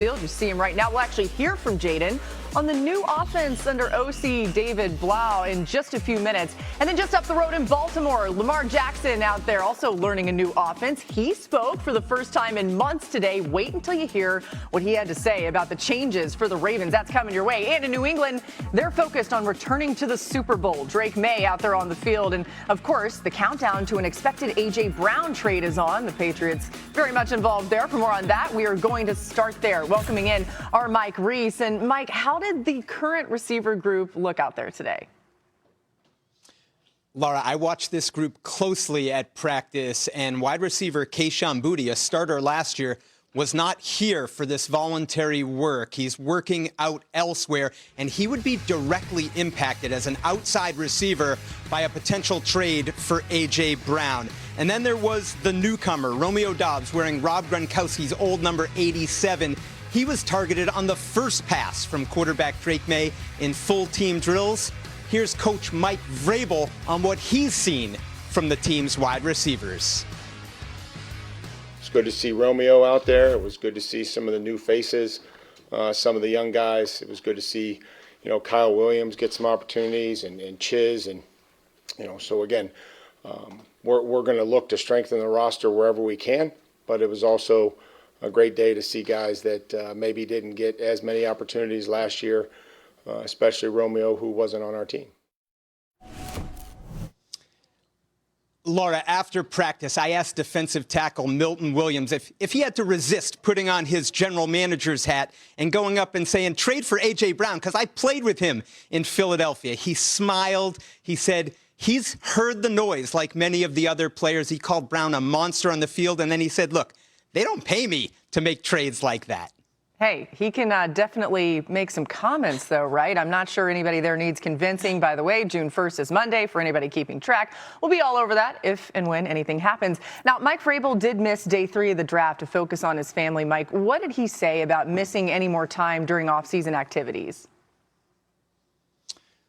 You see him right now. We'll actually hear from Jaden on the new offense under OC David Blau in just a few minutes. And then just up the road in Baltimore, Lamar Jackson out there also learning a new offense. He spoke for the first time in months today. Wait until you hear what he had to say about the changes for the Ravens. That's coming your way. And in New England, they're focused on returning to the Super Bowl. Drake Maye out there on the field. And of course, the countdown to an expected A.J. Brown trade is on. The Patriots very much involved there. For more on that, we are going to start there. Welcoming in our Mike Reese. And Mike, how did the current receiver group look out there today? Laura, I watched this group closely at practice, and wide receiver Kayshon Boutte, a starter last year, was not here for this voluntary work. He's working out elsewhere, and he would be directly impacted as an outside receiver by a potential trade for A.J. Brown. And then there was the newcomer, Romeo Doubs, wearing Rob Gronkowski's old number 87. He was targeted on the first pass from quarterback Drake Maye in full team drills. Here's Coach Mike Vrabel on what he's seen from the team's wide receivers. It's good to see Romeo out there. It was good to see some of the new faces, some of the young guys. It was good to see, Kyle Williams get some opportunities and Chiz. And, so again, we're going to look to strengthen the roster wherever we can. But it was also a great day to see guys that maybe didn't get as many opportunities last year, especially Romeo, who wasn't on our team. Laura, after practice, I asked defensive tackle Milton Williams if he had to resist putting on his general manager's hat and going up and saying, trade for A.J. Brown, because I played with him in Philadelphia. He smiled. He said he's heard the noise like many of the other players. He called Brown a monster on the field, and then he said, look, they don't pay me to make trades like that. Hey, he can definitely make some comments, though, right? I'm not sure anybody there needs convincing. By the way, June 1st is Monday for anybody keeping track. We'll be all over that if and when anything happens. Now, Mike Vrabel did miss day 3 of the draft to focus on his family. Mike, what did he say about missing any more time during off-season activities?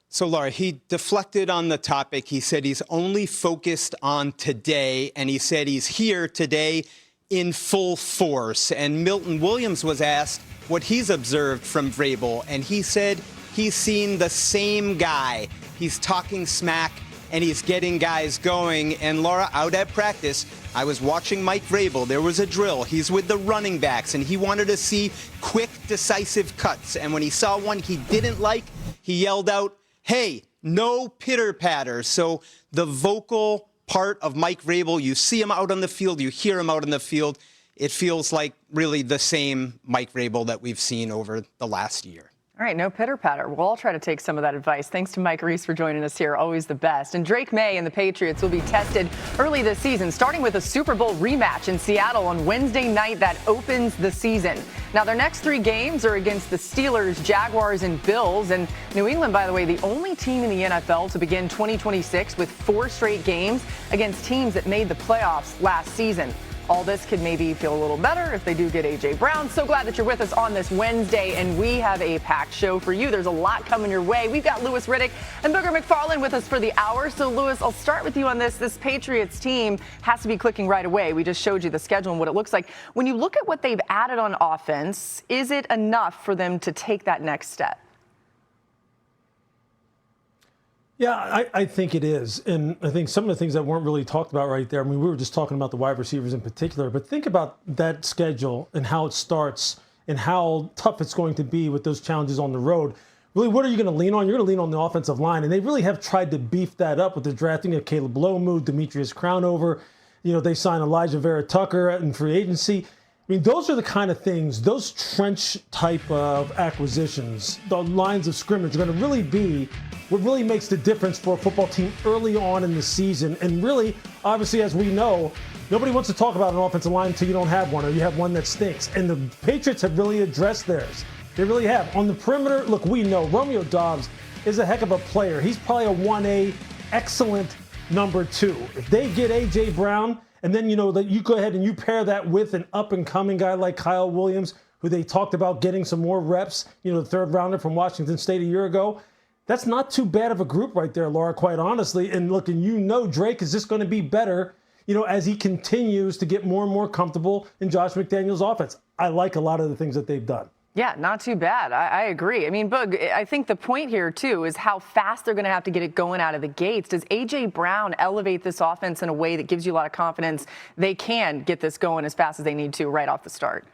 So, Laura, he deflected on the topic. He said he's only focused on today, and he said he's here today in full force. And Milton Williams was asked what he's observed from Vrabel, and he said he's seen the same guy. He's talking smack, and he's getting guys going. And Laura, out at practice, I was watching Mike Vrabel. There was a drill. He's with the running backs, and he wanted to see quick, decisive cuts. And when he saw one he didn't like, he yelled out, hey, no pitter-patter. So the vocal part of Mike Vrabel, you see him out on the field, you hear him out on the field. It feels like really the same Mike Vrabel that we've seen over the last year. All right, no pitter-patter. We'll all try to take some of that advice. Thanks to Mike Reese for joining us here. Always the best. And Drake Maye and the Patriots will be tested early this season, starting with a Super Bowl rematch in Seattle on Wednesday night that opens the season. Now, their next 3 games are against the Steelers, Jaguars, and Bills. And New England, by the way, the only team in the NFL to begin 2026 with 4 straight games against teams that made the playoffs last season. All this could maybe feel a little better if they do get A.J. Brown. So glad that you're with us on this Wednesday, and we have a packed show for you. There's a lot coming your way. We've got Louis Riddick and Booger McFarland with us for the hour. So, Louis, I'll start with you on this. This Patriots team has to be clicking right away. We just showed you the schedule and what it looks like. When you look at what they've added on offense, is it enough for them to take that next step? Yeah, I think it is. And I think some of the things that weren't really talked about right there, I mean, we were just talking about the wide receivers in particular, but think about that schedule and how it starts and how tough it's going to be with those challenges on the road. Really, what are you going to lean on? You're going to lean on the offensive line, and they really have tried to beef that up with the drafting of Caleb Lomu, Demetrius Crownover. They signed Elijah Vera Tucker in free agency. I mean, those are the kind of things, those trench type of acquisitions, the lines of scrimmage are going to really be what really makes the difference for a football team early on in the season. And really, obviously, as we know, nobody wants to talk about an offensive line until you don't have one or you have one that stinks. And the Patriots have really addressed theirs. They really have. On the perimeter, look, we know Romeo Doubs is a heck of a player. He's probably a 1A, excellent number 2. If they get A.J. Brown, and then, that you go ahead and you pair that with an up-and-coming guy like Kyle Williams, who they talked about getting some more reps, the third rounder from Washington State a year ago. That's not too bad of a group right there, Laura, quite honestly. And look, and Drake is just going to be better as he continues to get more and more comfortable in Josh McDaniels' offense. I like a lot of the things that they've done. Yeah, not too bad. I agree. I mean, Boog, I think the point here, too, is how fast they're going to have to get it going out of the gates. Does A.J. Brown elevate this offense in a way that gives you a lot of confidence they can get this going as fast as they need to right off the start?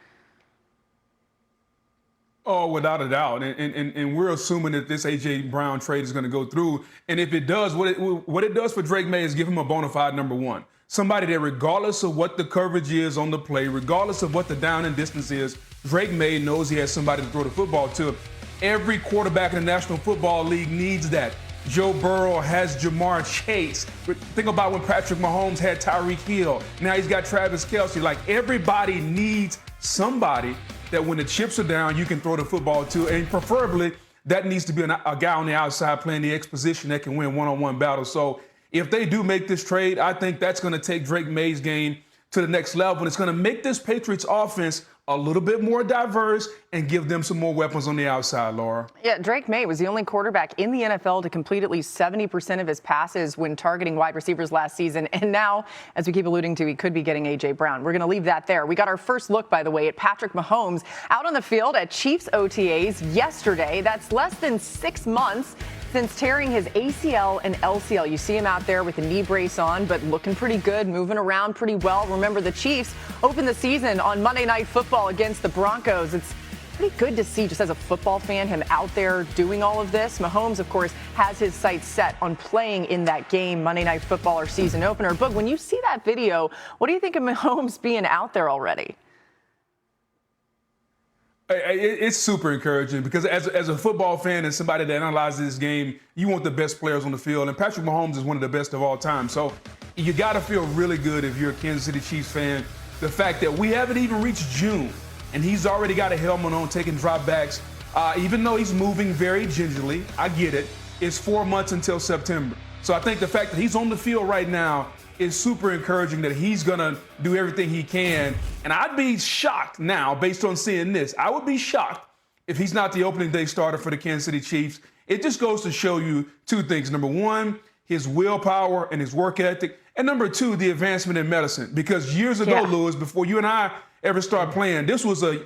Oh, without a doubt. And we're assuming that this A.J. Brown trade is going to go through. And if it does, what it does for Drake Maye is give him a bona fide number one. Somebody that regardless of what the coverage is on the play, regardless of what the down and distance is, Drake Maye knows he has somebody to throw the football to. Every quarterback in the National Football League needs that. Joe Burrow has Jamar Chase. Think about when Patrick Mahomes had Tyreek Hill. Now he's got Travis Kelce. Like, everybody needs somebody that when the chips are down, you can throw the football to. And preferably, that needs to be a guy on the outside playing the X position that can win one-on-one battles. So if they do make this trade, I think that's going to take Drake Maye's game to the next level. And it's going to make this Patriots offense a little bit more diverse and give them some more weapons on the outside, Laura. Yeah, Drake Maye was the only quarterback in the NFL to complete at least 70% of his passes when targeting wide receivers last season. And now, as we keep alluding to, he could be getting A.J. Brown. We're going to leave that there. We got our first look, by the way, at Patrick Mahomes out on the field at Chiefs OTAs yesterday. That's less than 6 months since tearing his ACL and LCL. You see him out there with a knee brace on, but looking pretty good, moving around pretty well. Remember, the Chiefs opened the season on Monday Night Football against the Broncos. It's pretty good to see, just as a football fan, him out there doing all of this. Mahomes, of course, has his sights set on playing in that game, Monday Night Football or season opener. Boog, when you see that video, what do you think of Mahomes being out there already? It's super encouraging because as a football fan and somebody that analyzes this game, you want the best players on the field. And Patrick Mahomes is one of the best of all time. So you got to feel really good if you're a Kansas City Chiefs fan. The fact that we haven't even reached June and he's already got a helmet on taking drop backs, even though he's moving very gingerly, I get it. It's 4 months until September. So I think the fact that he's on the field right now is super encouraging, that he's going to do everything he can. And I'd be shocked now, based on seeing this, I would be shocked if he's not the opening day starter for the Kansas City Chiefs. It just goes to show you two things. Number one, his willpower and his work ethic. And number two, the advancement in medicine. Because years ago, Lewis, before you and I ever started playing, this was a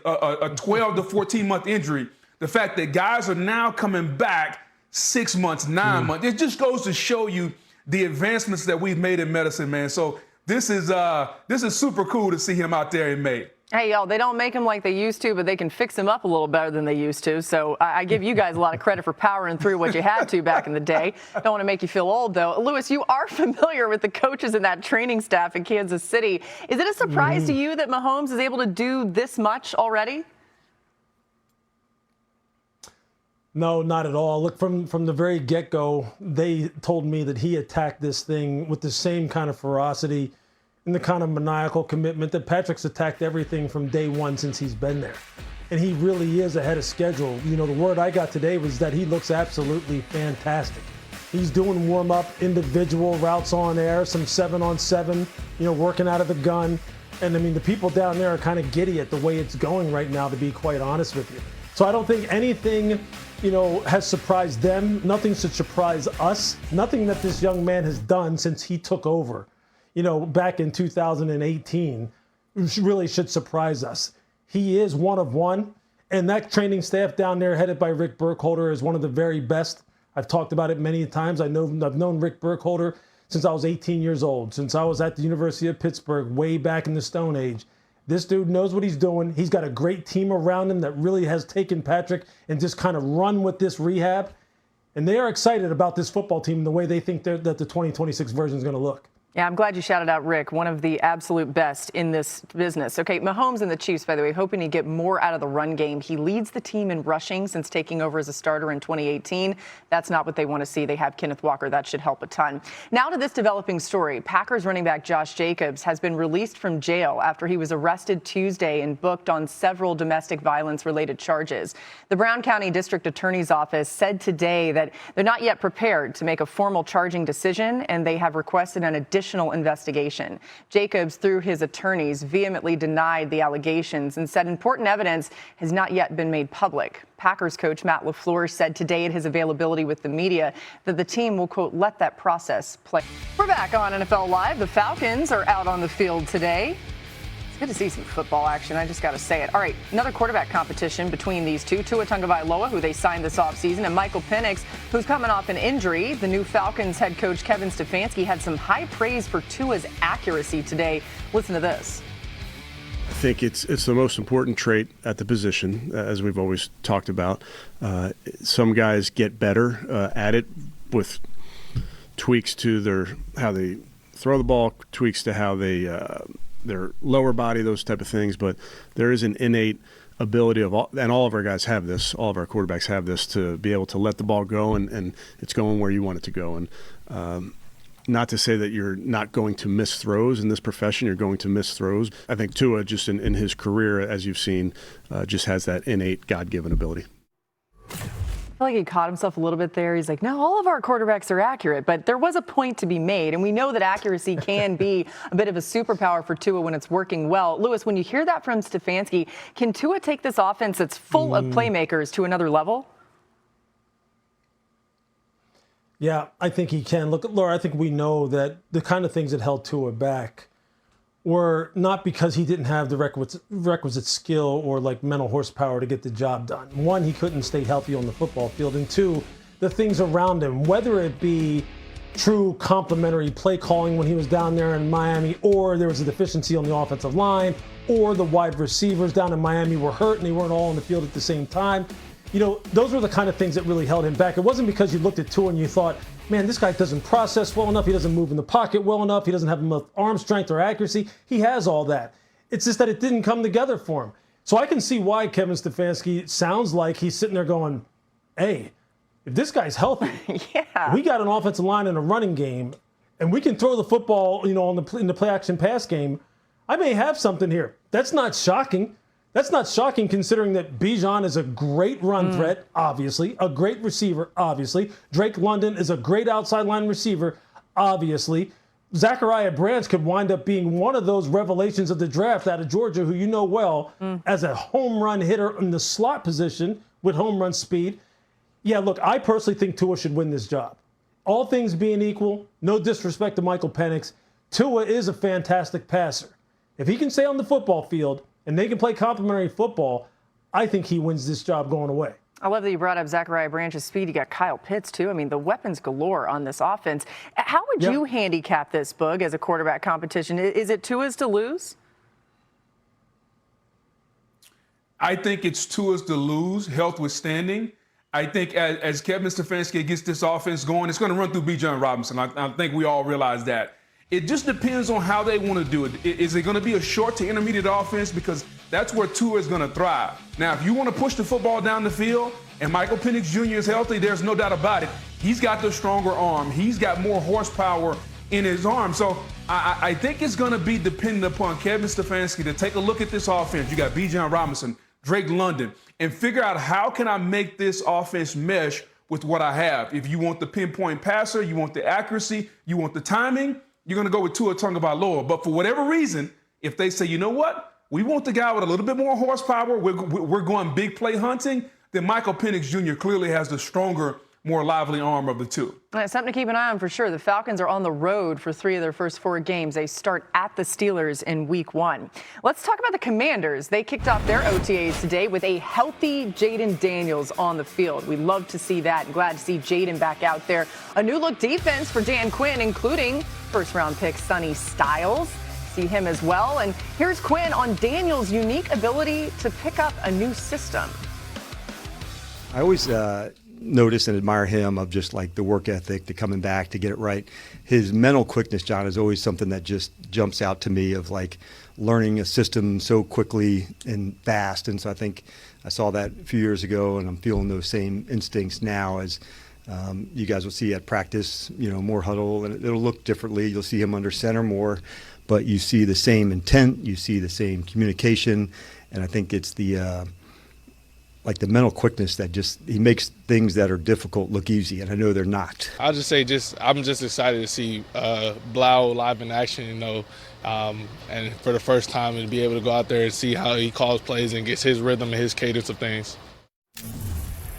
12 to 14-month injury. The fact that guys are now coming back 6 months, 9 months, it just goes to show you the advancements that we've made in medicine, man. So this is super cool to see him out there in May. Hey, y'all, they don't make him like they used to, but they can fix him up a little better than they used to. So I give you guys a lot of credit for powering through what you had to back in the day. Don't want to make you feel old, though. Lewis, you are familiar with the coaches and that training staff in Kansas City. Is it a surprise to you that Mahomes is able to do this much already? No, not at all. Look, from the very get-go, they told me that he attacked this thing with the same kind of ferocity and the kind of maniacal commitment that Patrick's attacked everything from day one since he's been there. And he really is ahead of schedule. You know, the word I got today was that he looks absolutely fantastic. He's doing warm-up individual routes on air, some 7-on-7, working out of the gun. And, I mean, the people down there are kind of giddy at the way it's going right now, to be quite honest with you. So I don't think anything, has surprised them. Nothing should surprise us. Nothing that this young man has done since he took over, back in 2018, really should surprise us. He is one of one, and that training staff down there, headed by Rick Burkholder, is one of the very best. I've talked about it many times. I've known Rick Burkholder since I was 18 years old, since I was at the University of Pittsburgh way back in the Stone Age. This dude knows what he's doing. He's got a great team around him that really has taken Patrick and just kind of run with this rehab. And they are excited about this football team and the way they think that the 2026 version is going to look. Yeah, I'm glad you shouted out Rick, one of the absolute best in this business. Okay, Mahomes and the Chiefs, by the way, hoping to get more out of the run game. He leads the team in rushing since taking over as a starter in 2018. That's not what they want to see. They have Kenneth Walker. That should help a ton. Now to this developing story. Packers running back Josh Jacobs has been released from jail after he was arrested Tuesday and booked on several domestic violence-related charges. The Brown County District Attorney's Office said today that they're not yet prepared to make a formal charging decision, and they have requested an additional additional investigation. Jacobs, through his attorneys, vehemently denied the allegations and said important evidence has not yet been made public. Packers coach Matt LaFleur said today at his availability with the media that the team will, quote, let that process play. We're back on NFL Live. The Falcons are out on the field today. It's good to see some football action. I just got to say it. All right, another quarterback competition between these two. Tua Tagovailoa, who they signed this offseason, and Michael Penix, who's coming off an injury. The new Falcons head coach Kevin Stefanski had some high praise for Tua's accuracy today. Listen to this. I think it's the most important trait at the position, as we've always talked about. Some guys get better at it with tweaks to how they throw the ball, tweaks to how they their lower body, those type of things. But there is an innate ability and all of our guys have this, all of our quarterbacks have this, to be able to let the ball go and it's going where you want it to go. And not to say that you're not going to miss throws in this profession, you're going to miss throws. I think Tua, just in his career, as you've seen, just has that innate God-given ability. I feel like he caught himself a little bit there. He's like, no, all of our quarterbacks are accurate, but there was a point to be made, and we know that accuracy can be a bit of a superpower for Tua when it's working well. Lewis, when you hear that from Stefanski, can Tua take this offense that's full of playmakers to another level? Yeah, I think he can. Look, Laura, I think we know that the kind of things that held Tua back were not because he didn't have the requisite skill or like mental horsepower to get the job done. One, he couldn't stay healthy on the football field. And two, the things around him, whether it be true complementary play calling when he was down there in Miami, or there was a deficiency on the offensive line, or the wide receivers down in Miami were hurt and they weren't all on the field at the same time. You know, those were the kind of things that really held him back. It wasn't because you looked at Tua and you thought, man, this guy doesn't process well enough. He doesn't move in the pocket well enough. He doesn't have enough arm strength or accuracy. He has all that. It's just that it didn't come together for him. So I can see why Kevin Stefanski sounds like he's sitting there going, hey, if this guy's healthy, we got an offensive line and a running game, and we can throw the football, you know, in the play action pass game, I may have something here. That's not shocking. That's not shocking considering that Bijan is a great run threat, obviously, a great receiver, obviously. Drake London is a great outside line receiver, obviously. Zachariah Branch could wind up being one of those revelations of the draft out of Georgia, who you know well, as a home run hitter in the slot position with home run speed. Yeah, look, I personally think Tua should win this job. All things being equal, no disrespect to Michael Penix, Tua is a fantastic passer. If he can stay on the football field, and they can play complementary football, I think he wins this job going away. I love that you brought up Zachariah Branch's speed. You got Kyle Pitts, too. I mean, the weapons galore on this offense. How would you handicap this, Boog, as a quarterback competition? Is it Tua's to lose? I think it's Tua's to lose, health withstanding. I think as Kevin Stefanski gets this offense going, it's going to run through Bijan Robinson. I think we all realize that. It just depends on how they want to do it. Is it going to be a short to intermediate offense? Because that's where Tua is going to thrive. Now, if you want to push the football down the field and Michael Penix Jr. is healthy, there's no doubt about it. He's got the stronger arm. He's got more horsepower in his arm. So I think it's going to be dependent upon Kevin Stefanski to take a look at this offense. You got Bijan Robinson, Drake London, and figure out how can I make this offense mesh with what I have. If you want the pinpoint passer, you want the accuracy, you want the timing, you're going to go with Tua Tagovailoa. But for whatever reason, if they say, you know what, we want the guy with a little bit more horsepower, we're going big play hunting, then Michael Penix Jr. clearly has the stronger, more lively arm of the two. It's something to keep an eye on for sure. The Falcons are on the road for 3 of their first 4 games. They start at the Steelers in week 1. Let's talk about the Commanders. They kicked off their OTAs today with a healthy Jaden Daniels on the field. We love to see that. Glad to see Jaden back out there. A new look defense for Dan Quinn, including first-round pick Sonny Styles. See him as well. And here's Quinn on Daniels' unique ability to pick up a new system. I always notice and admire him of just like the work ethic, the coming back to get it right. His mental quickness, John, is always something that just jumps out to me of like learning a system so quickly and fast. And so I think I saw that a few years ago, and I'm feeling those same instincts now as you guys will see at practice, you know, more huddle, and it'll look differently. You'll see him under center more, but you see the same intent, you see the same communication, and I think it's the like the mental quickness that he makes things that are difficult look easy, and I know they're not. I'll just say I'm just excited to see Blau live in action, and for the first time and be able to go out there and see how he calls plays and gets his rhythm and his cadence of things.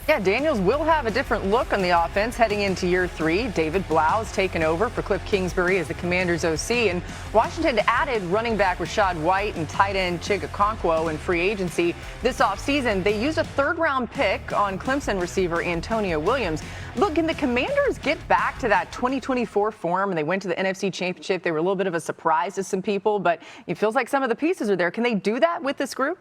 Yeah, Daniels will have a different look on the offense heading into year 3. David Blau has taken over for Cliff Kingsbury as the Commanders' OC, and Washington added running back Rachaad White and tight end Chig Okonkwo in free agency this offseason. They used a third-round pick on Clemson receiver Antonio Williams. Look, can the Commanders get back to that 2024 form? And they went to the NFC Championship. They were a little bit of a surprise to some people, but it feels like some of the pieces are there. Can they do that with this group?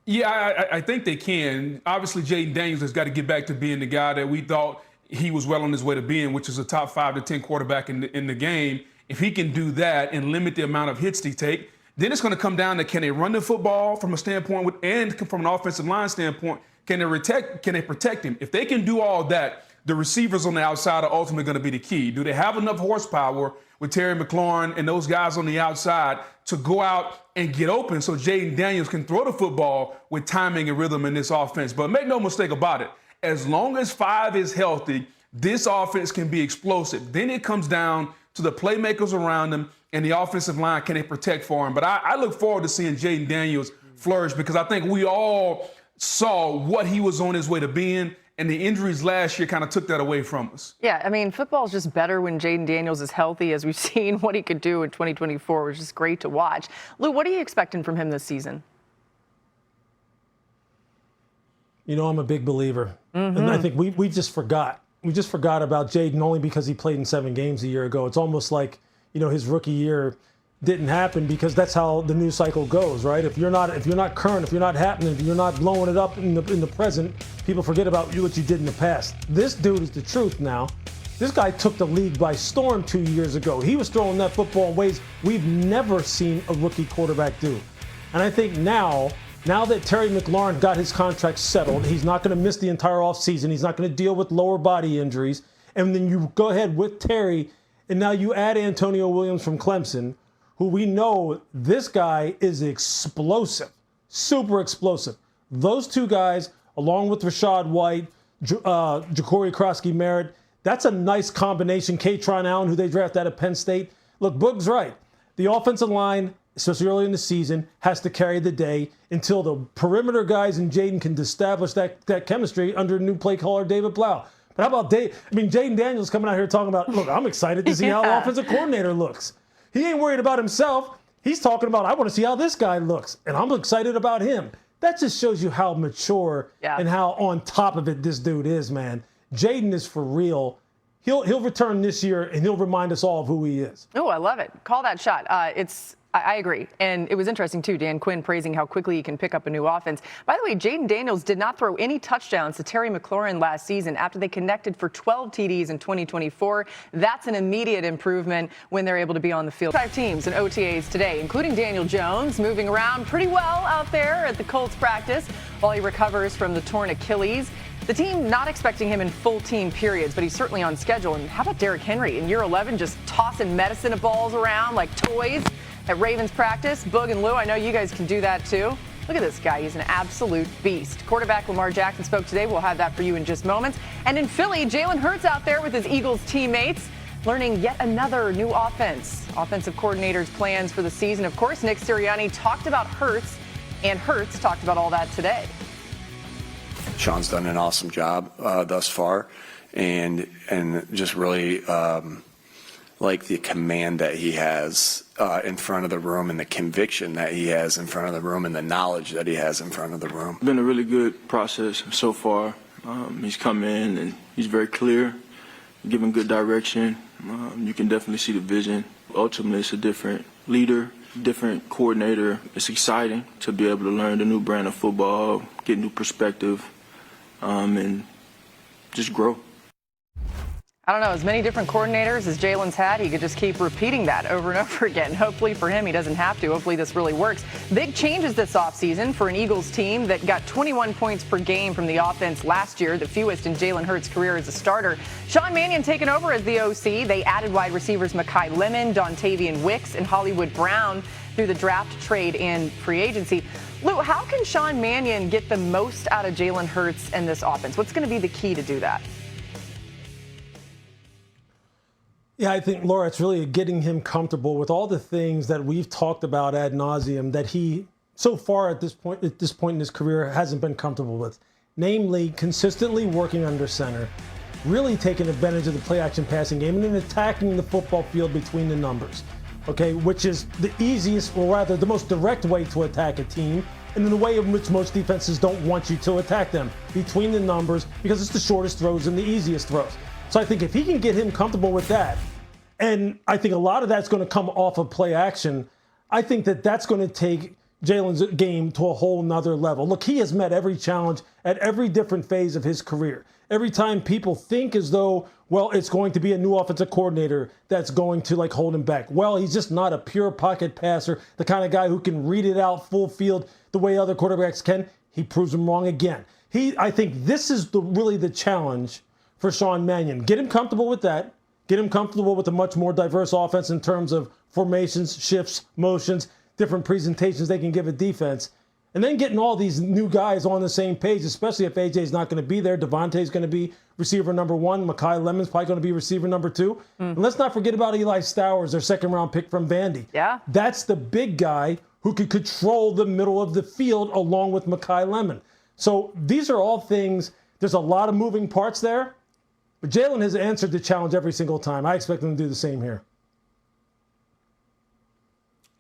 Yeah, I think they can. Obviously, Jaden Daniels has got to get back to being the guy that we thought he was well on his way to being, which is a top 5 to 10 quarterback in the game. If he can do that and limit the amount of hits they take, then it's going to come down to, can they run the football from a standpoint and from an offensive line standpoint, can they protect him? If they can do all that, the receivers on the outside are ultimately going to be the key. Do they have enough horsepower with Terry McLaurin and those guys on the outside to go out and get open so Jaden Daniels can throw the football with timing and rhythm in this offense? But make no mistake about it, as long as 5 is healthy, this offense can be explosive. Then it comes down to the playmakers around them and the offensive line, can they protect for him? But I look forward to seeing Jaden Daniels flourish, because I think we all saw what he was on his way to being, and the injuries last year kind of took that away from us. Yeah, I mean, football is just better when Jaden Daniels is healthy, as we've seen what he could do in 2024, which is great to watch. Lou, what are you expecting from him this season? I'm a big believer. And I think we just forgot. We just forgot about Jaden only because he played in 7 games a year ago. It's almost like, his rookie year didn't happen, because that's how the news cycle goes, right? If you're not current, if you're not happening, if you're not blowing it up in the present, people forget about what you did in the past. This dude is the truth now. This guy took the league by storm 2 years ago. He was throwing that football in ways we've never seen a rookie quarterback do. And I think now that Terry McLaurin got his contract settled, he's not going to miss the entire offseason. He's not going to deal with lower body injuries. And then you go ahead with Terry, and now you add Antonio Williams from Clemson, who we know this guy is explosive, super explosive. Those 2 guys, along with Rachaad White, Ja'Cory Krosky-Merritt, that's a nice combination. Katron Allen, who they drafted out of Penn State. Look, Boog's right. The offensive line, especially early in the season, has to carry the day until the perimeter guys and Jaden can establish that chemistry under new play caller David Blau. But how about Jaden Daniels coming out here talking about, look, I'm excited to see how the offensive coordinator looks. He ain't worried about himself. He's talking about, I want to see how this guy looks, and I'm excited about him. That just shows you how mature and how on top of it this dude is, man. Jaden is for real. He'll return this year, and he'll remind us all of who he is. Oh, I love it. Call that shot. I agree. And it was interesting, too, Dan Quinn praising how quickly he can pick up a new offense. By the way, Jaden Daniels did not throw any touchdowns to Terry McLaurin last season after they connected for 12 TDs in 2024. That's an immediate improvement when they're able to be on the field. 5 teams in OTAs today, including Daniel Jones, moving around pretty well out there at the Colts practice while he recovers from the torn Achilles. The team not expecting him in full team periods, but he's certainly on schedule. And how about Derrick Henry in year 11, just tossing medicine balls around like toys at Ravens practice? Boog and Lou, I know you guys can do that too. Look at this guy. He's an absolute beast. Quarterback Lamar Jackson spoke today. We'll have that for you in just moments. And in Philly, Jalen Hurts out there with his Eagles teammates, learning yet another new offense. Offensive coordinator's plans for the season. Of course, Nick Sirianni talked about Hurts, and Hurts talked about all that today. Sean's done an awesome job thus far, and just really like the command that he has in front of the room, and the conviction that he has in front of the room, and the knowledge that he has in front of the room. It's been a really good process so far. He's come in and he's very clear, giving good direction. You can definitely see the vision. Ultimately, it's a different leader, different coordinator. It's exciting to be able to learn the new brand of football, get new perspective, and just grow. I don't know, as many different coordinators as Jalen's had, he could just keep repeating that over and over again. Hopefully for him, he doesn't have to. Hopefully this really works. Big changes this offseason for an Eagles team that got 21 points per game from the offense last year, the fewest in Jalen Hurts' career as a starter. Sean Mannion taking over as the OC. They added wide receivers Mekhi Lemon, Dontavian Wicks, and Hollywood Brown through the draft, trade, and free agency. Lou, how can Sean Mannion get the most out of Jalen Hurts and this offense? What's going to be the key to do that? Yeah, I think, Laura, it's really getting him comfortable with all the things that we've talked about ad nauseum that he, so far at this point in his career, hasn't been comfortable with. Namely, consistently working under center, really taking advantage of the play-action passing game, and then attacking the football field between the numbers, okay, which is the easiest, or rather the most direct way to attack a team, and in the way in which most defenses don't want you to attack them, between the numbers, because it's the shortest throws and the easiest throws. So I think if he can get him comfortable with that, and I think a lot of that's going to come off of play action, I think that that's going to take Jalen's game to a whole nother level. Look, he has met every challenge at every different phase of his career. Every time people think as though, well, it's going to be a new offensive coordinator that's going to like hold him back. Well, he's just not a pure pocket passer, the kind of guy who can read it out full field the way other quarterbacks can. He proves him wrong again. I think this is really the challenge for Sean Mannion. Get him comfortable with that. Get him comfortable with a much more diverse offense in terms of formations, shifts, motions, different presentations they can give a defense. And then getting all these new guys on the same page, especially if AJ's not going to be there. Devontae's going to be receiver number 1. Makai Lemon's probably going to be receiver number 2. And let's not forget about Eli Stowers, their second-round pick from Vandy. Yeah. That's the big guy who could control the middle of the field along with Makai Lemon. So these are all things, there's a lot of moving parts there. But Jalen has answered the challenge every single time. I expect him to do the same here.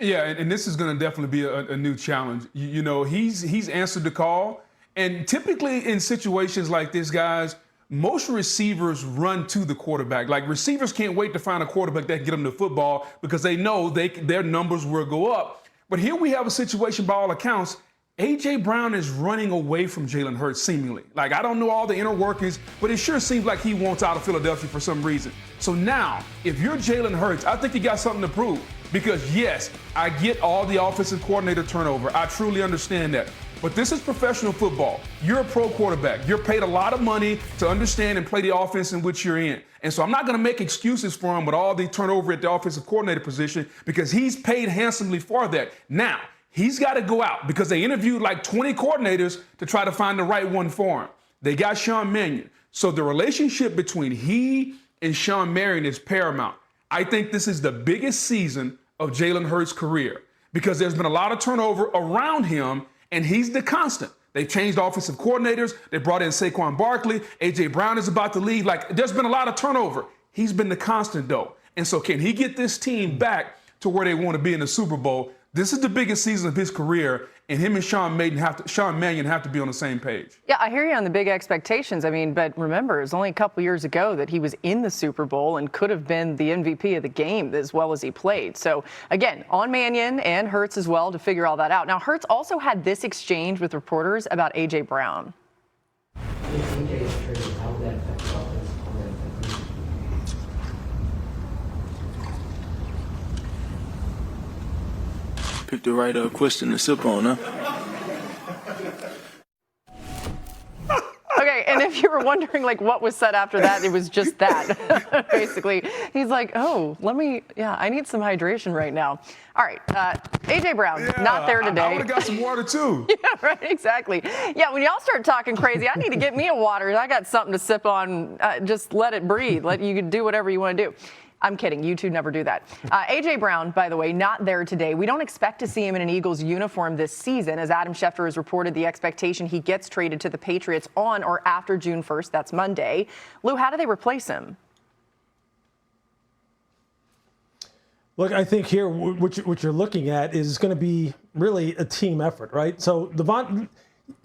Yeah, and this is going to definitely be a new challenge. You know, he's answered the call. And typically in situations like this, guys, most receivers run to the quarterback. Like, receivers can't wait to find a quarterback that can get them the football because they know their numbers will go up. But here we have a situation, by all accounts, A.J. Brown is running away from Jalen Hurts, seemingly. Like, I don't know all the inner workings, but it sure seems like he wants out of Philadelphia for some reason. So now, if you're Jalen Hurts, I think you got something to prove. Because, yes, I get all the offensive coordinator turnover. I truly understand that. But this is professional football. You're a pro quarterback. You're paid a lot of money to understand and play the offense in which you're in. And so I'm not going to make excuses for him with all the turnover at the offensive coordinator position because he's paid handsomely for that. Now, he's got to go out because they interviewed like 20 coordinators to try to find the right one for him. They got Sean Mannion. So the relationship between he and Sean Mannion is paramount. I think this is the biggest season of Jalen Hurts' career because there's been a lot of turnover around him, and he's the constant. They changed offensive coordinators. They brought in Saquon Barkley. A.J. Brown is about to leave. Like, there's been a lot of turnover. He's been the constant, though. And so can he get this team back to where they want to be in the Super Bowl? This is the biggest season of his career, and him and Sean Mannion have to be on the same page. Yeah, I hear you on the big expectations. I mean, but remember, it was only a couple years ago that he was in the Super Bowl and could have been the MVP of the game as well as he played. So, again, on Mannion and Hurts as well to figure all that out. Now, Hurts also had this exchange with reporters about A.J. Brown. Picked the right question to sip on, huh? Okay, and if you were wondering, like, what was said after that, it was just that. Basically, he's like, oh, I need some hydration right now. All right, A.J. Brown, not there today. I would have got some water, too. Yeah, right, exactly. Yeah, when y'all start talking crazy, I need to get me a water. I got something to sip on. Just let it breathe. You can do whatever you want to do. I'm kidding. You two never do that. A.J. Brown, by the way, not there today. We don't expect to see him in an Eagles uniform this season. As Adam Schefter has reported, the expectation he gets traded to the Patriots on or after June 1st. That's Monday. Lou, how do they replace him? Look, I think here what you're looking at is going to be really a team effort, right? So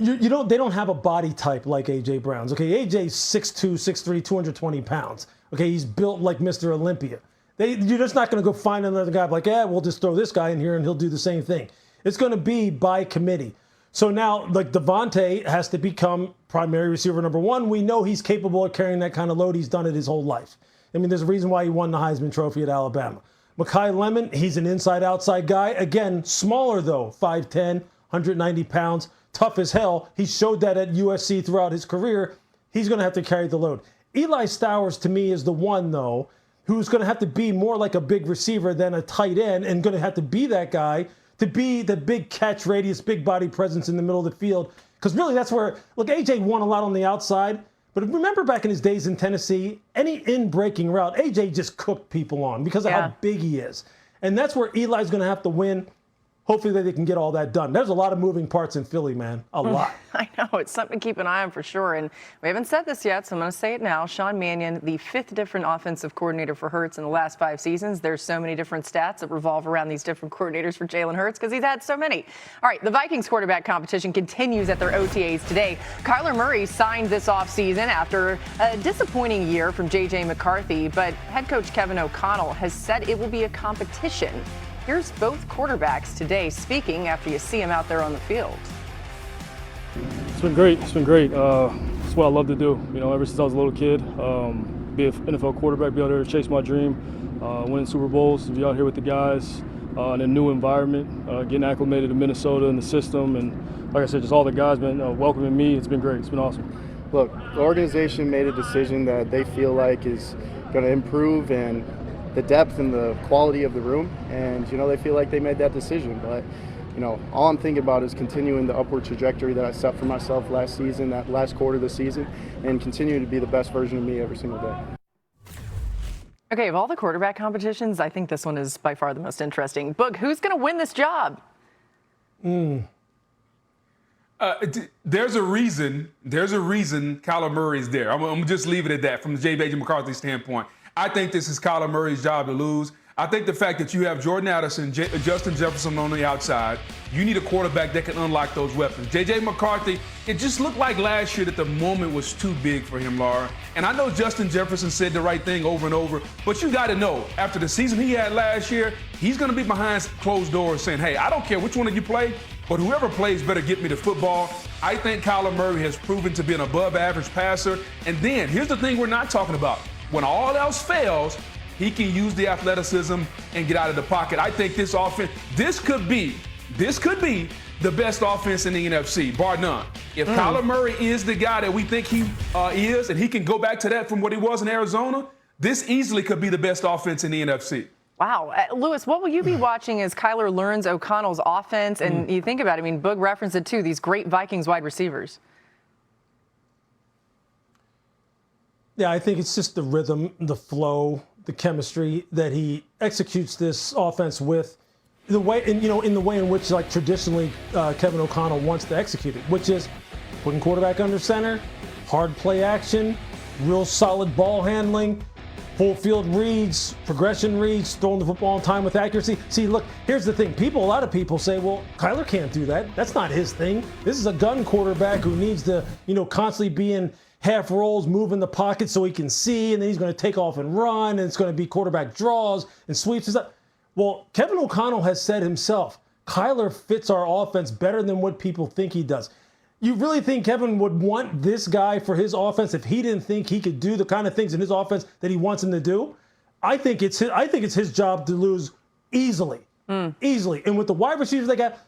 they don't have a body type like A.J. Brown's. Okay, AJ's 6'2", 6'3", 220 pounds. Okay, he's built like Mr. Olympia. You're just not going to go find another guy like, we'll just throw this guy in here and he'll do the same thing. It's going to be by committee. So now, like, Devontae has to become primary receiver number 1. We know he's capable of carrying that kind of load. He's done it his whole life. I mean, there's a reason why he won the Heisman Trophy at Alabama. Makai Lemon, he's an inside-outside guy. Again, smaller though, 5'10", 190 pounds, tough as hell. He showed that at USC throughout his career. He's going to have to carry the load. Eli Stowers, to me, is the one, though, who's going to have to be more like a big receiver than a tight end and going to have to be that guy to be the big catch radius, big body presence in the middle of the field. Because really that's where, look, A.J. won a lot on the outside. But remember back in his days in Tennessee, any in-breaking route, A.J. just cooked people on because of how big he is. And that's where Eli's going to have to win. Hopefully they can get all that done. There's a lot of moving parts in Philly, man. A lot. I know. It's something to keep an eye on for sure. And we haven't said this yet, so I'm going to say it now. Sean Mannion, the 5th different offensive coordinator for Hurts in the last 5 seasons. There's so many different stats that revolve around these different coordinators for Jalen Hurts because he's had so many. All right, the Vikings quarterback competition continues at their OTAs today. Kyler Murray signed this offseason after a disappointing year from J.J. McCarthy, but head coach Kevin O'Connell has said it will be a competition. Here's both quarterbacks today speaking after you see them out there on the field. It's been great. It's been great. It's what I love to do. You know, ever since I was a little kid, be an NFL quarterback, be out there to chase my dream, winning Super Bowls, to be out here with the guys in a new environment, getting acclimated to Minnesota and the system. And like I said, just all the guys been welcoming me. It's been great. It's been awesome. Look, the organization made a decision that they feel like is going to improve and the depth and the quality of the room, and you know they feel like they made that decision. But you know, all I'm thinking about is continuing the upward trajectory that I set for myself last season, that last quarter of the season, and continuing to be the best version of me every single day. Okay, of all the quarterback competitions, I think this one is by far the most interesting. Boog, who's going to win this job? There's a reason Kyler Murray is there. I'm going to just leave it at that from the J.J. McCarthy standpoint. I think this is Kyler Murray's job to lose. I think the fact that you have Jordan Addison, Justin Jefferson on the outside, you need a quarterback that can unlock those weapons. J.J. McCarthy, it just looked like last year that the moment was too big for him, Laura. And I know Justin Jefferson said the right thing over and over, but you got to know, after the season he had last year, he's going to be behind closed doors saying, hey, I don't care which one of you play, but whoever plays better get me the football. I think Kyler Murray has proven to be an above-average passer. And then, here's the thing we're not talking about. When all else fails, he can use the athleticism and get out of the pocket. I think this offense, this could be the best offense in the NFC, bar none. If Kyler Murray is the guy that we think he is, and he can go back to that from what he was in Arizona, this easily could be the best offense in the NFC. Wow. Lewis, what will you be watching as Kyler learns O'Connell's offense? And you think about it, I mean, Boog referenced it too, these great Vikings wide receivers. Yeah, I think it's just the rhythm, the flow, the chemistry that he executes this offense with, the way, and in the way in which, like, traditionally Kevin O'Connell wants to execute it, which is putting quarterback under center, hard play action, real solid ball handling, full field reads, progression reads, throwing the football on time with accuracy. See, look, here's the thing. A lot of people say, well, Kyler can't do that. That's not his thing. This is a gun quarterback who needs to, constantly be in half rolls, move in the pocket so he can see, and then he's going to take off and run, and it's going to be quarterback draws and sweeps and stuff. Well, Kevin O'Connell has said himself, Kyler fits our offense better than what people think he does. You really think Kevin would want this guy for his offense if he didn't think he could do the kind of things in his offense that he wants him to do? I think it's his job to lose easily. Easily. And with the wide receivers they got,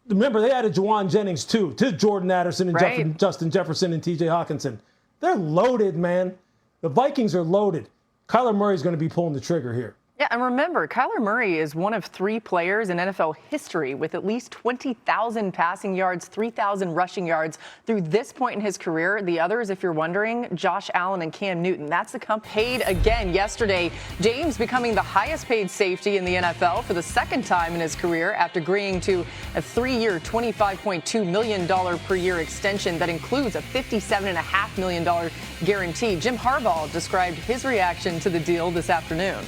remember, they added Juwan Jennings too, to Jordan Addison and Justin Jefferson and T.J. Hawkinson. They're loaded, man. The Vikings are loaded. Kyler Murray's going to be pulling the trigger here. Yeah, and remember, Kyler Murray is one of 3 players in NFL history with at least 20,000 passing yards, 3,000 rushing yards through this point in his career. The others, if you're wondering, Josh Allen and Cam Newton. That's the paid again yesterday. James becoming the highest paid safety in the NFL for the second time in his career after agreeing to a 3-year, $25.2 million per year extension that includes a $57.5 million guarantee. Jim Harbaugh described his reaction to the deal this afternoon.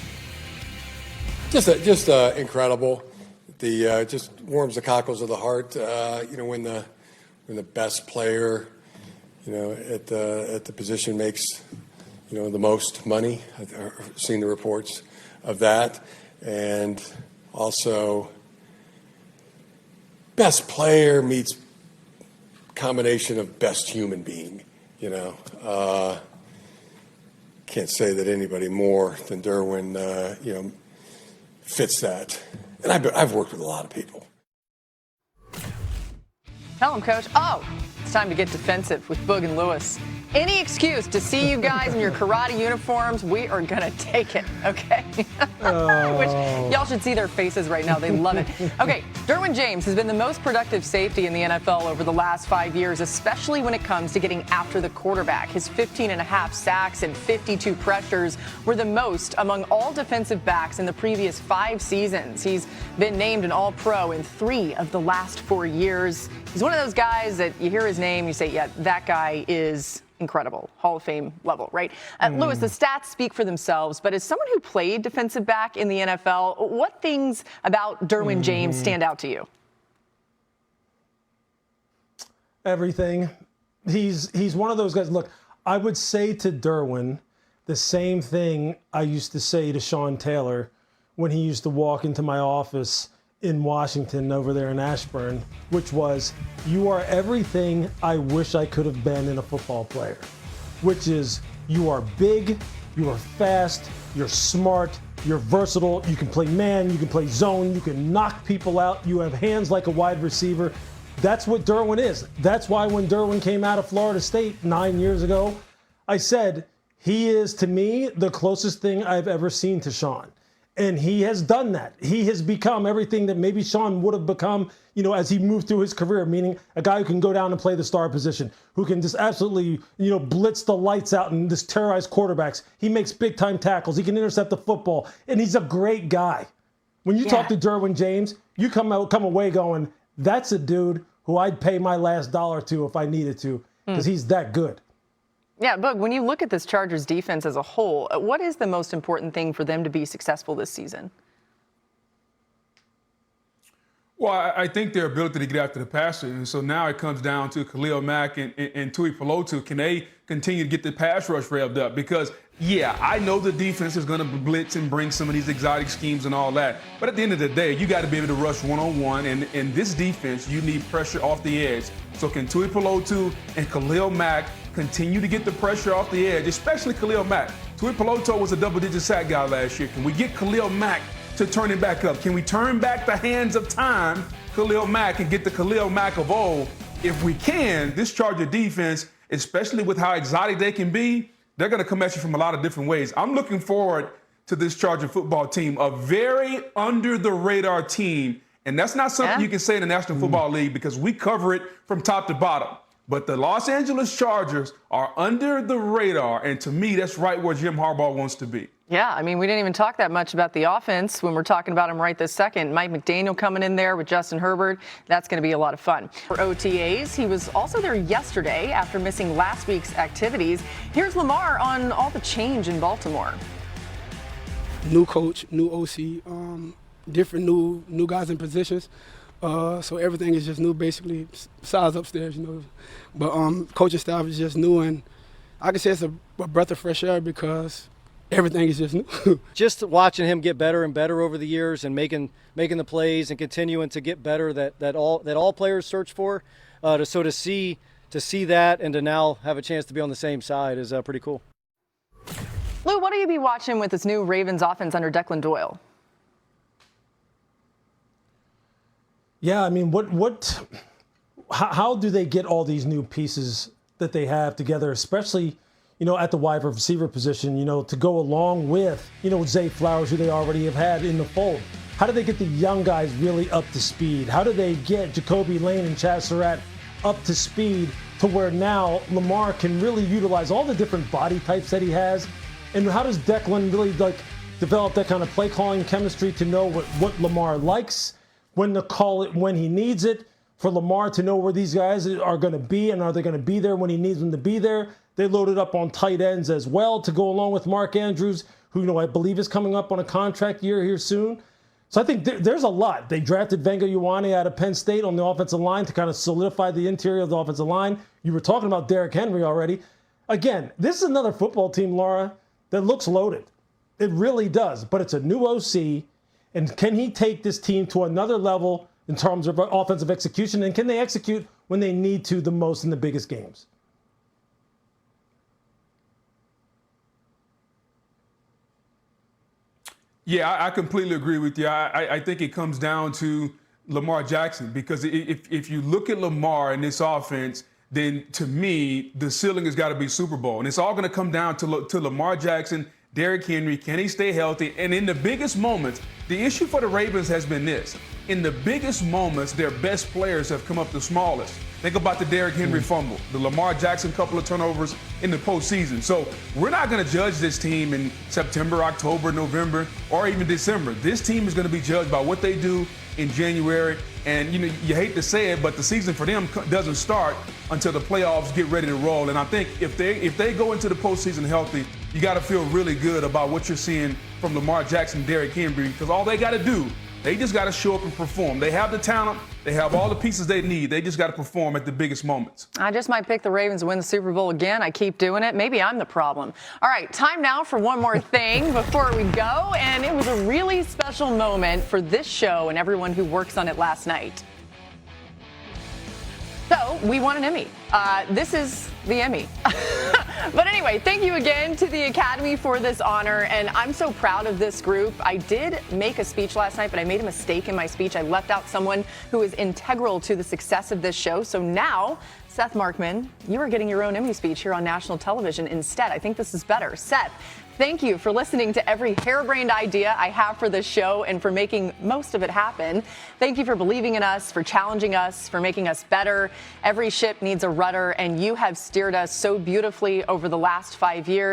Just incredible. Just warms the cockles of the heart. When the best player, at the position makes, the most money. I've seen the reports of that, and also best player meets combination of best human being. Can't say that anybody more than Derwin, fits that. And I've worked with a lot of people. Tell him, Coach. Oh, it's time to get defensive with Boog and Lewis. Any excuse to see you guys in your karate uniforms, we are going to take it, okay? Which y'all should see their faces right now. They love it. Okay, Derwin James has been the most productive safety in the NFL over the last 5 years, especially when it comes to getting after the quarterback. His 15.5 sacks and 52 pressures were the most among all defensive backs in the previous 5 seasons. He's been named an All-Pro in 3 of the last 4 years. He's one of those guys that you hear his name, you say, yeah, that guy is incredible, Hall of Fame level, right? Lewis, the stats speak for themselves, but as someone who played defensive back in the NFL, what things about Derwin James stand out to you? Everything. He's one of those guys. Look, I would say to Derwin the same thing I used to say to Sean Taylor when he used to walk into my office in Washington over there in Ashburn, which was, you are everything I wish I could have been in a football player, which is you are big, you are fast, you're smart, you're versatile, you can play man, you can play zone, you can knock people out, you have hands like a wide receiver. That's what Derwin is. That's why when Derwin came out of Florida State 9 years ago, I said, he is, to me, the closest thing I've ever seen to Sean. And he has done that. He has become everything that maybe Sean would have become, as he moved through his career, meaning a guy who can go down and play the star position, who can just absolutely, blitz the lights out and just terrorize quarterbacks. He makes big-time tackles. He can intercept the football. And he's a great guy. When you talk to Derwin James, you come away going, that's a dude who I'd pay my last dollar to if I needed to, because he's that good. Yeah, Boog, when you look at this Chargers defense as a whole, what is the most important thing for them to be successful this season? Well, I think their ability to get after the passer. And so now it comes down to Khalil Mack and Tui Pelotu. Can they continue to get the pass rush revved up? Because, yeah, I know the defense is going to blitz and bring some of these exotic schemes and all that. But at the end of the day, you got to be able to rush one-on-one. And in this defense, you need pressure off the edge. So can Tui Pelotu and Khalil Mack continue to get the pressure off the edge, especially Khalil Mack? Tui Pelotu was a double-digit sack guy last year. Can we get Khalil Mack to turn it back up? Can we turn back the hands of time, Khalil Mack, and get the Khalil Mack of old? If we can, this Charger defense, especially with how exotic they can be, they're going to come at you from a lot of different ways. I'm looking forward to this Charger football team, a very under-the-radar team. And that's not something you can say in the National Football League because we cover it from top to bottom. But the Los Angeles Chargers are under the radar, and to me, that's right where Jim Harbaugh wants to be. Yeah, I mean, we didn't even talk that much about the offense when we're talking about him right this second. Mike McDaniel coming in there with Justin Herbert. That's going to be a lot of fun. For OTAs, he was also there yesterday after missing last week's activities. Here's Lamar on all the change in Baltimore. New coach, new OC, different new guys in positions. So everything is just new, basically, besides upstairs, But coaching staff is just new, and I can say it's a breath of fresh air because everything is just new. Just watching him get better and better over the years and making the plays and continuing to get better that all players search for. To see that and to now have a chance to be on the same side is pretty cool. Lou, what do you be watching with this new Ravens offense under Declan Doyle? Yeah, I mean, how do they get all these new pieces that they have together, especially, at the wide receiver position, to go along with, Zay Flowers, who they already have had in the fold? How do they get the young guys really up to speed? How do they get Jacoby Lane and Chaz Surratt up to speed to where now Lamar can really utilize all the different body types that he has? And how does Declan really develop that kind of play calling chemistry to know what Lamar likes, when to call it when he needs it, for Lamar to know where these guys are going to be and are they going to be there when he needs them to be there? They loaded up on tight ends as well to go along with Mark Andrews, who I believe is coming up on a contract year here soon. So I think there's a lot. They drafted Venga Ioane out of Penn State on the offensive line to kind of solidify the interior of the offensive line. You were talking about Derrick Henry already. Again, this is another football team, Laura, that looks loaded. It really does. But it's a new OC. And can he take this team to another level in terms of offensive execution? And can they execute when they need to the most in the biggest games? Yeah, I completely agree with you. I think it comes down to Lamar Jackson, because if you look at Lamar and this offense, then to me, the ceiling has got to be Super Bowl. And it's all going to come down to Lamar Jackson, Derrick Henry. Can he stay healthy? And in the biggest moments, the issue for the Ravens has been this. In the biggest moments, their best players have come up the smallest. Think about the Derrick Henry fumble, the Lamar Jackson couple of turnovers in the postseason. So we're not going to judge this team in September, October, November, or even December. This team is going to be judged by what they do in January. And, you hate to say it, but the season for them doesn't start until the playoffs get ready to roll. And I think if they go into the postseason healthy, you got to feel really good about what you're seeing from Lamar Jackson and Derrick Henry, because all they got to do, they just got to show up and perform. They have the talent. They have all the pieces they need. They just got to perform at the biggest moments. I just might pick the Ravens to win the Super Bowl again. I keep doing it. Maybe I'm the problem. All right, time now for one more thing before we go. And it was a really special moment for this show and everyone who works on it last night. So we won an Emmy. This is the Emmy. But anyway, thank you again to the Academy for this honor. And I'm so proud of this group. I did make a speech last night, but I made a mistake in my speech. I left out someone who is integral to the success of this show. So now, Seth Markman, you are getting your own Emmy speech here on national television instead. I think this is better. Seth, thank you for listening to every harebrained idea I have for this show and for making most of it happen. Thank you for believing in us, for challenging us, for making us better. Every ship needs a rudder, and you have steered us so beautifully over the last 5 years.